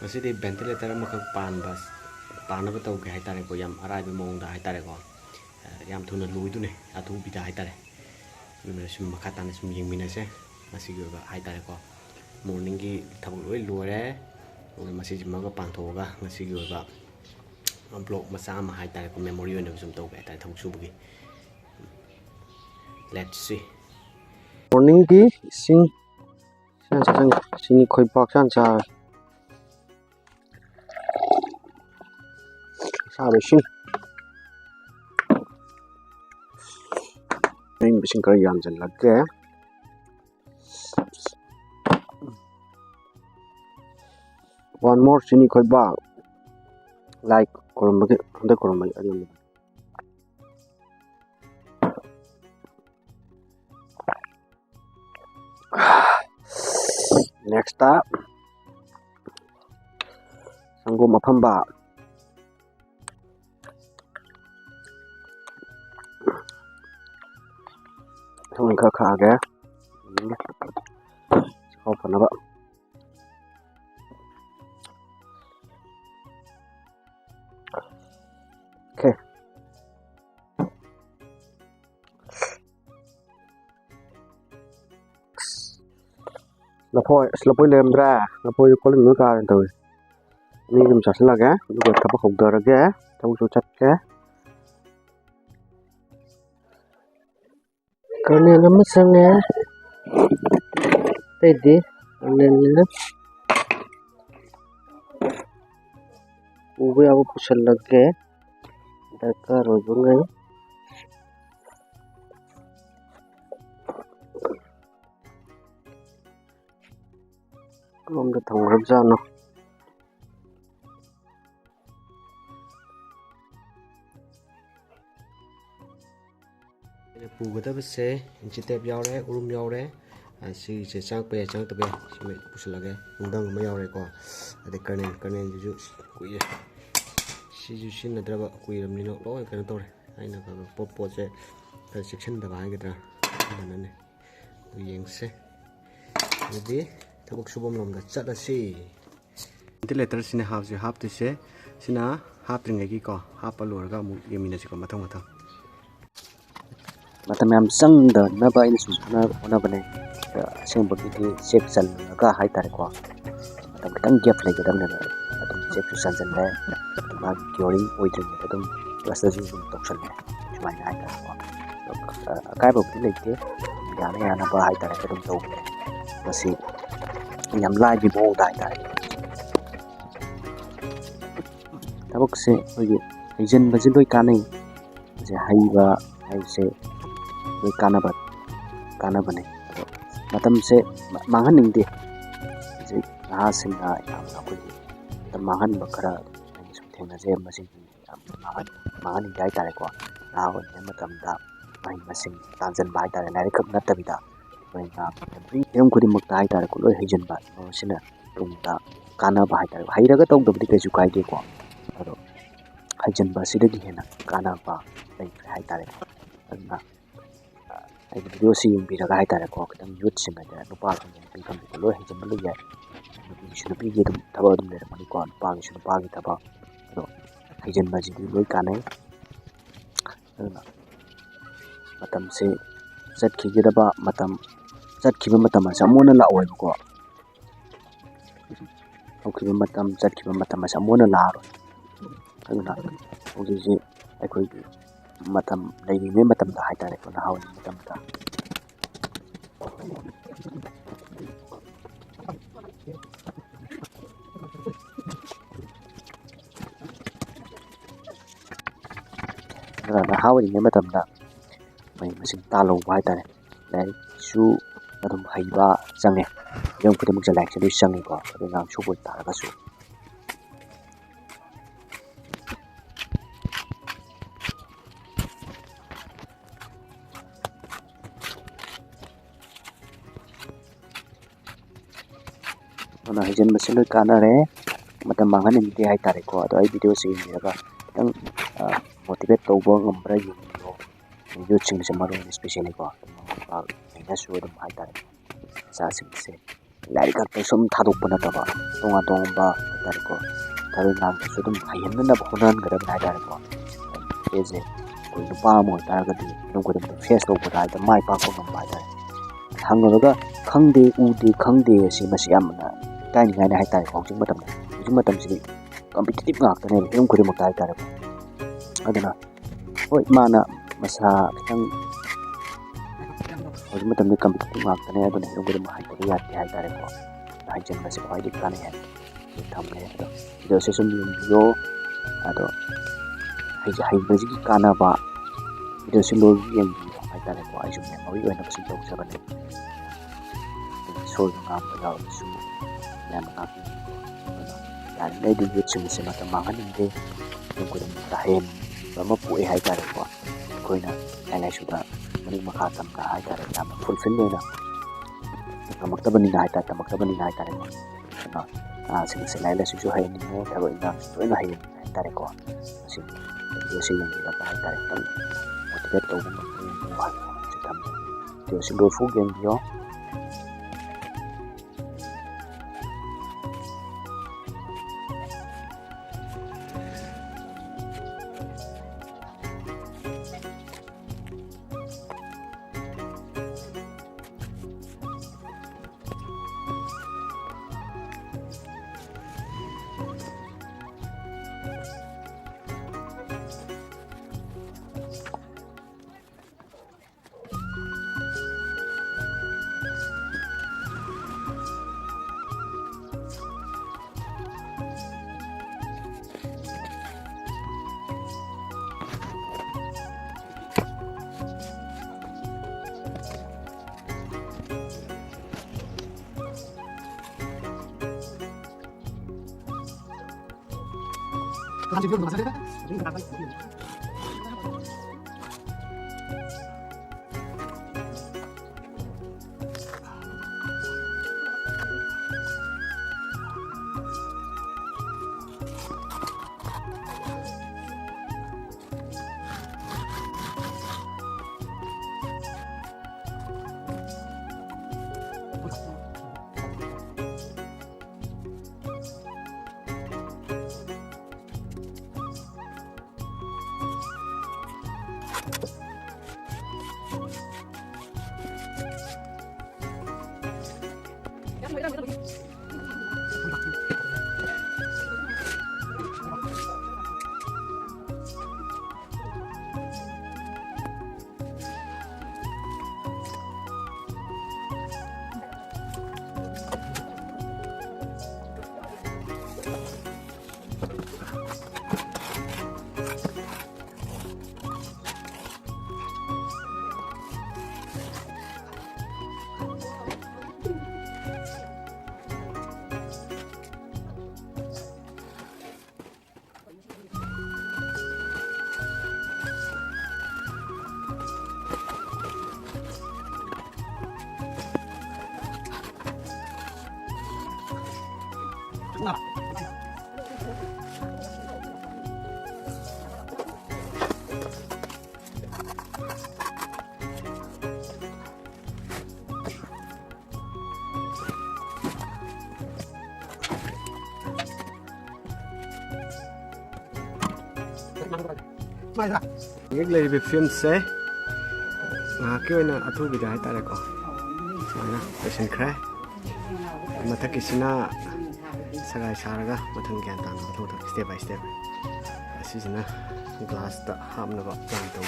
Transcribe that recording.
ꯃꯁꯤꯗꯤ ꯚꯦꯟꯇꯤꯂꯦꯇꯔ ꯑꯃꯈꯛ ꯄꯥꯟꯅꯕ ꯇꯧꯒꯦ ꯍꯥꯏꯇꯥꯔꯦꯀꯣ ꯌꯥꯝ ꯑꯔꯥꯏꯕ ꯃꯑꯣꯡꯗ ꯍꯥꯏꯇꯥꯔꯦꯀꯣ ꯌꯥꯝ ꯊꯨꯅ ꯂꯣꯏꯗꯨꯅꯦ ꯑꯊꯨꯕꯤꯗ ꯍꯥꯏꯇꯥꯔꯦ ꯑꯗꯨꯅ ꯁꯨꯝ ꯃꯈꯥ ꯇꯥꯅ ꯁꯨꯝ ꯌꯦꯡꯃꯤꯟꯅꯁꯦ ꯃꯁꯤꯒꯤ ꯑꯣꯏꯕ ꯍꯥꯏꯇꯥꯔꯦꯀꯣ ꯃꯣꯔꯅꯤꯡꯒꯤ ꯊꯕꯛ ꯂꯣꯏ ꯂꯣꯏꯔꯦ ꯑꯗꯨꯒ ꯃꯁꯤꯁꯤꯃꯒ ꯄꯥꯡꯊꯣꯛꯑꯒ ꯉꯁꯤꯒꯤ ꯑꯣꯏꯕ ꯕ꯭ꯂꯣꯛ ꯃꯆꯥ ꯑꯃ ꯍꯥꯏꯇꯥꯔꯦꯀꯣ ꯃꯦꯃꯣꯔꯤ ꯑꯣꯏꯅꯕ ꯁꯨꯝ ꯇꯧꯒꯦ ꯍꯥꯏꯇꯥꯔꯦ ꯊꯕꯛ ꯁꯨꯕꯒꯤ ꯂꯦꯠꯁ ꯁꯤ ꯃꯣꯔꯅꯤꯡꯒꯤ ꯏꯁꯤꯡ ꯁꯤꯅꯤ ꯈꯣꯏꯄꯥꯛ ꯆꯥ ꯁꯥꯕ ꯏꯁꯤꯡ ꯑꯌꯤꯡꯕ ꯏꯁꯤꯡ ꯈꯔ ꯌꯥꯟꯁꯤꯜꯂꯒꯦ ꯋꯥꯟ ꯃꯣꯔ ꯆꯤꯅꯤ ꯈꯣꯏꯄꯥꯛ ꯂꯥꯏ ꯈꯣꯏꯔꯝꯕꯒꯤ ꯍꯟꯗꯛ ꯈꯣꯏꯔꯝꯕꯒꯤ ꯑꯗꯨꯅꯤ ꯅꯦꯛꯁꯇ ꯁꯪꯒꯣꯝ ꯑꯐꯝꯕ ꯁꯪꯒꯣꯝ ꯈꯔ ꯈꯥꯛꯑꯒꯦ ꯆꯥꯛꯈꯥꯎ ꯐꯅꯕ ꯑꯣꯀꯦ ꯂꯐꯣꯏ ꯂꯩꯔꯝꯗ꯭ꯔꯦ ꯂꯐꯣꯏ ꯀꯣꯜꯂꯤꯡ ꯀꯥꯔꯦꯅ ꯇꯧꯋꯤ ꯑꯅꯤ ꯑꯗꯨꯝ ꯆꯥꯁꯤꯜꯂꯒꯦ ꯑꯗꯨꯒ ꯊꯕꯛ ꯍꯧꯗꯔꯒꯦ ꯊꯕꯛꯁꯨ ꯆꯠꯀꯦ ꯀꯔꯅꯦꯜ ꯑꯃ ꯆꯪꯉꯦ ꯑꯇꯩꯗꯤ ꯀꯔꯅꯦꯜꯅꯤꯅ ꯄꯨꯕ ꯌꯥꯕ ꯄꯨꯁꯜꯂꯒꯦ ꯗꯔꯀꯥꯔ ꯑꯣꯏꯕꯉꯩ ꯀꯔꯣꯝꯗ ꯊꯝꯈ꯭ꯔꯕꯖꯥꯠꯅꯣ ꯄꯨꯒꯗꯕꯁꯦ ꯏꯟꯆꯤꯇꯦꯞ ꯌꯥꯎꯔꯦ ꯎꯔꯨꯝ ꯌꯥꯎꯔꯦ ꯁꯤꯁꯦ ꯆꯪꯉꯛꯄ ꯌꯥꯏ ꯆꯪꯉꯛꯇꯕ ꯌꯥꯏ ꯁꯤ ꯄꯨꯁꯤꯜꯂꯒꯦ ꯅꯨꯡꯗꯪ ꯑꯃ ꯌꯥꯎꯔꯦꯀꯣ ꯑꯗꯩ ꯀꯔꯅꯦꯜꯁꯤꯁꯨ ꯀꯨꯏꯔꯦ ꯁꯤꯁꯨ ꯁꯤꯖꯤꯟꯅꯗ꯭ꯔꯕ ꯀꯨꯏꯔꯕꯅꯤꯅ ꯂꯣꯏ ꯀꯩꯅꯣ ꯇꯧꯔꯦ ꯑꯩꯅ ꯄꯣꯠꯁꯦ ꯈꯔ ꯆꯦꯛꯁꯤꯟꯗꯕ ꯍꯥꯏꯒꯗ꯭ꯔꯥ ꯑꯗꯨꯅꯅꯦ ꯑꯗꯨ ꯌꯦꯡꯁꯦ ꯑꯗꯨꯗꯤ ꯊꯕꯛ ꯁꯨꯐꯝ ꯂꯣꯝꯗ ꯆꯠꯂꯁꯤ ꯚꯦꯟꯇꯤꯂꯦꯇꯔꯁꯤꯅ ꯍꯥꯞꯇꯣꯏꯁꯦ ꯁꯤꯅ ꯍꯥꯞꯇ꯭ꯔꯤꯉꯩꯒꯤꯀꯣ ꯍꯥꯞꯄ ꯂꯣꯏꯔꯒ ꯑꯃꯨꯛ ꯌꯦꯡꯃꯤꯟꯅꯁꯤꯀꯣ ꯃꯊꯪ ꯃꯇꯝ ꯌꯥꯝ ꯆꯪꯗꯅꯕ ꯑꯩꯅ ꯁꯨꯝ ꯍꯣꯠꯅꯕꯅꯦ ꯑꯁꯦꯡꯕꯒꯤꯗꯤ ꯆꯦꯛ ꯆꯜꯂꯒ ꯍꯥꯏꯇꯥꯔꯦꯀꯣ ꯃꯇꯝ ꯈꯤꯇꯪ ꯒꯦꯞ ꯂꯩꯒꯗꯕꯅꯦꯕ ꯑꯗꯨꯝ ꯆꯦꯛꯁꯨ ꯆꯟꯁꯤꯜꯂꯦ ꯑꯗꯨ ꯃꯥꯒꯤ ꯀ꯭ꯌꯣꯔꯤꯡ ꯑꯣꯏꯗ꯭ꯔꯤꯉꯩꯗ ꯑꯗꯨꯝ ꯄ꯭ꯂꯁꯇꯁꯨ ꯑꯗꯨꯝ ꯇꯧꯁꯜꯂꯦ ꯁꯨꯃꯥꯏꯅ ꯍꯥꯏꯇꯥꯔꯦꯀꯣ ꯑꯀꯥꯏꯕꯕꯨꯗꯤ ꯂꯩꯇꯦ ꯑꯗꯨꯝ ꯌꯥꯅꯕ ꯍꯥꯏꯇꯥꯔꯦ ꯑꯗꯨꯝ ꯇꯧꯕꯅꯦ ꯃꯁꯤ ꯌꯥꯝ ꯂꯥꯏꯕ ꯃꯑꯣꯡꯗ ꯍꯥꯏꯇꯥꯔꯦ ꯊꯕꯛꯁꯦ ꯑꯩꯈꯣꯏꯒꯤ ꯍꯩꯖꯤꯟꯕꯁꯦ ꯂꯣꯏ ꯀꯥꯟꯅꯩ ꯃꯁꯤ ꯍꯩꯕ ꯍꯥꯏꯕꯁꯦ ꯂꯣꯏ ꯀꯥꯟꯅꯕꯅꯦ ꯑꯗꯣ ꯃꯇꯝꯁꯦ ꯃꯥꯡꯍꯟꯅꯤꯡꯗꯦ ꯍꯧꯖꯤꯛ ꯅꯍꯥꯁꯤꯡꯅ ꯌꯥꯝꯅ ꯑꯩꯈꯣꯏꯒꯤ ꯃꯇꯝ ꯃꯥꯡꯍꯟꯕ ꯈꯔ ꯑꯩꯅ ꯁꯨꯝ ꯊꯦꯡꯅꯖꯩ ꯃꯁꯤꯒꯤ ꯌꯥꯝꯅ ꯃꯥꯡꯍꯟꯅꯤꯡꯗꯦ ꯍꯥꯏꯇꯥꯔꯦꯀꯣ ꯅꯍꯥ ꯑꯣꯏꯔꯤꯉꯩ ꯃꯇꯝꯗ ꯃꯍꯩ ꯃꯁꯤꯡ ꯇꯥꯟꯁꯤꯟꯕ ꯍꯥꯏꯇꯥꯔꯦ ꯂꯥꯏꯔꯤꯛ ꯈꯛ ꯅꯠꯇꯕꯤꯗ ꯑꯩꯈꯣꯏꯅ ꯑꯦꯕ꯭ꯔꯤ ꯍꯤꯔꯝ ꯈꯨꯗꯤꯡꯃꯛꯇ ꯍꯥꯏꯇꯥꯔꯦꯀꯣ ꯂꯣꯏ ꯍꯩꯖꯤꯟꯕ ꯃꯁꯤꯅ ꯇꯨꯡꯗ ꯀꯥꯟꯅꯕ ꯍꯥꯏꯇꯥꯔꯦ ꯍꯩꯔꯒ ꯇꯧꯗꯕꯗꯤ ꯀꯩꯁꯨ ꯀꯥꯏꯗꯦꯀꯣ ꯑꯗꯣ ꯍꯩꯖꯤꯟꯕ ꯑꯁꯤꯗꯒꯤ ꯍꯦꯟꯅ ꯀꯥꯟꯅꯕ ꯂꯩꯇ꯭ꯔꯦ ꯍꯥꯏꯇꯥꯔꯦꯀꯣ ꯑꯗꯨꯅ ꯑꯩꯒꯤ ꯚꯤꯗꯤꯑꯣꯁꯤ ꯌꯦꯡꯕꯤꯔꯒ ꯍꯥꯏꯇꯥꯔꯦꯀꯣ ꯈꯤꯇꯪ ꯌꯨꯠꯁꯤꯡ ꯍꯥꯏꯇꯥꯔꯦ ꯅꯨꯄꯥ ꯈꯪꯗꯦ ꯅꯨꯄꯤ ꯈꯪꯗꯦꯀꯣ ꯂꯣꯏ ꯍꯩꯖꯤꯟꯕ ꯂꯣꯏ ꯌꯥꯏ ꯅꯨꯄꯤꯒꯤꯁꯨ ꯅꯨꯄꯤꯒꯤ ꯑꯗꯨꯝ ꯊꯕꯛ ꯑꯗꯨꯝ ꯂꯩꯔꯝꯒꯅꯤꯀꯣ ꯅꯨꯄꯥꯒꯤꯁꯨ ꯅꯨꯄꯥꯒꯤ ꯊꯕꯛ ꯑꯗꯣ ꯍꯩꯖꯤꯟꯕꯁꯤꯗꯤ ꯂꯣꯏ ꯀꯥꯟꯅꯩ ꯑꯗꯨꯅ ꯃꯇꯝꯁꯤ ꯆꯠꯈꯤꯕ ꯃꯇꯝ ꯑꯁꯤ ꯑꯃꯨꯛ ꯍꯟꯅ ꯂꯥꯛꯑꯣꯏꯕꯀꯣ ꯍꯧꯈꯤꯕ ꯃꯇꯝ ꯆꯠꯈꯤꯕ ꯃꯇꯝ ꯑꯁꯤ ꯑꯃꯨꯛ ꯍꯟꯅ ꯂꯥꯛꯑꯔꯣꯏ ꯑꯗꯨꯅ ꯍꯧꯖꯤꯛ ꯑꯩꯈꯣꯏꯒꯤ ꯃꯇꯝ ꯂꯩꯔꯤꯉꯩ ꯃꯇꯝꯗ ꯍꯥꯏꯇꯥꯔꯦꯀꯣ ꯅꯍꯥ ꯑꯣꯏꯔꯤꯉꯩ ꯃꯇꯝꯗ ꯅꯍꯥ ꯑꯣꯏꯔꯤꯉꯩ ꯃꯇꯝꯗ ꯃꯍꯩ ꯃꯁꯤꯡ ꯇꯥꯜꯍꯧꯕ ꯍꯥꯏꯇꯥꯔꯦ ꯂꯥꯏꯔꯤꯛꯁꯨ ꯑꯗꯨꯝ ꯍꯩꯕ ꯆꯪꯉꯦ ꯍꯤꯔꯝ ꯈꯨꯗꯤꯡꯃꯛꯇ ꯂꯥꯏꯔꯤꯛꯁꯦ ꯂꯣꯏ ꯆꯪꯉꯤꯀꯣ ꯑꯗꯨ ꯑꯉꯥꯡ ꯁꯨꯕ ꯇꯥꯔꯒꯁꯨ ꯑꯗꯨꯅ ꯍꯩꯖꯤꯟꯕꯁꯦ ꯂꯣꯏ ꯀꯥꯟꯅꯔꯦ ꯃꯇꯝ ꯃꯥꯡꯍꯟꯅꯤꯡꯗꯦ ꯍꯥꯏꯇꯥꯔꯦꯀꯣ ꯑꯗꯣ ꯑꯩ ꯚꯤꯗꯤꯑꯣꯁꯦ ꯌꯦꯡꯕꯤꯔꯒ ꯈꯤꯇꯪ ꯃꯣꯇꯤꯚꯦꯠ ꯇꯧꯕ ꯉꯝꯕ꯭ꯔꯥ ꯌꯦꯡꯕꯤꯌꯣ ꯌꯨꯠꯁꯤꯡꯁꯦ ꯃꯔꯨ ꯑꯣꯏꯅ ꯏꯁꯄꯦꯁꯦꯜꯂꯤꯀꯣ ꯃꯃꯥ ꯃꯄꯥꯉꯩꯅꯁꯨ ꯑꯗꯨꯝ ꯍꯥꯏꯇꯥꯔꯦ ꯃꯆꯥꯁꯤꯡꯁꯦ ꯂꯥꯏꯔꯤꯛ ꯈꯛꯇ ꯁꯨꯝ ꯊꯥꯗꯣꯛꯄ ꯅꯠꯇꯕ ꯇꯣꯉꯥꯟ ꯇꯣꯉꯥꯟꯕ haitare ko tharoi ngam su dum hayenna honan gadam haitare ko eze koi nupa mo taragadi dum ko dum face lo bada da mai pa ko ngam haitare hangoga khangde ude khangde si masi amna tai ni ngai haitare ko jing matam si competitive ngak tane dum ko dum haitare ko adana hoi mana masa kitang hoi matam ni competitive ngak tane adana dum ko dum haitare ko hajen masi khoi dik kan he thamne do se sum yo ado hai baji kana ba do se lo yen haitare ko ai sum ne moi oina sum to sa bane so ngam ba yaw su yan ngam yan nei di yut sum se mata mangan inde dum ko dum ta hen ba ma pu e haitare ko koina ala su da mani makha tam ka haitare tam fulfill le na maktabani na haitare maktabani na haitare ko sing selai la su hai ni ne ta ina to ina hai haitare ko sing dia sing yang kita haitare kan motivate to bum ba se tam dia sing go fu gen yo Cái này về phim xe kêu là thu bị đại tại đây có mana passion cry mà thắc cái na sagai saraga mà thằng gian tan thu step by step así na glass ta ham na ba plan to